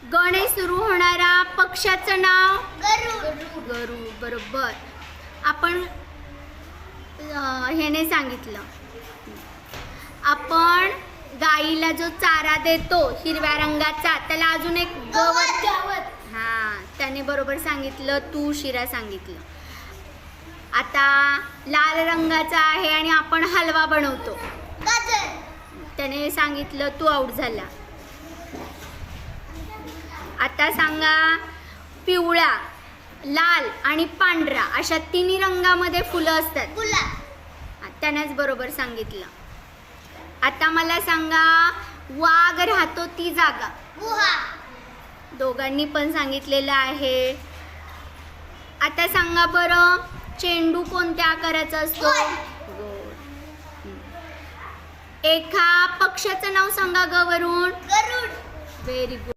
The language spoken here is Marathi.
गणे सुरू होणारा पक्षाचं नाव गरुड. गरुड. बरोबर. आपण ह्याने सांगितलं. आपण गाईला जो चारा देतो हिरव्या रंगाचा त्याला अजून एक गवत. हा, त्याने बरोबर सांगितलं. तू शिरा सांगितलं. आता लाल रंगाचा आहे आणि आपण हलवा बनवतो. गाजर. त्याने सांगितलं. तू आऊट झाला. आता सांगा पिवळा, लाल आणि पांढरा अशा तिन्ही रंगामध्ये फुलं असतात. गुलाब. त्यानेच बरोबर सांगितलं. आता मला सांगा वाघ राहतो ती जागा. गुहा. दोघांनी पण सांगितलेलं आहे. आता सांगा बरं चेंडू कोणत्या आकाराचा असतो? गोल. एका पक्षाचं नाव सांगा ग वरून. गरुड. Very good.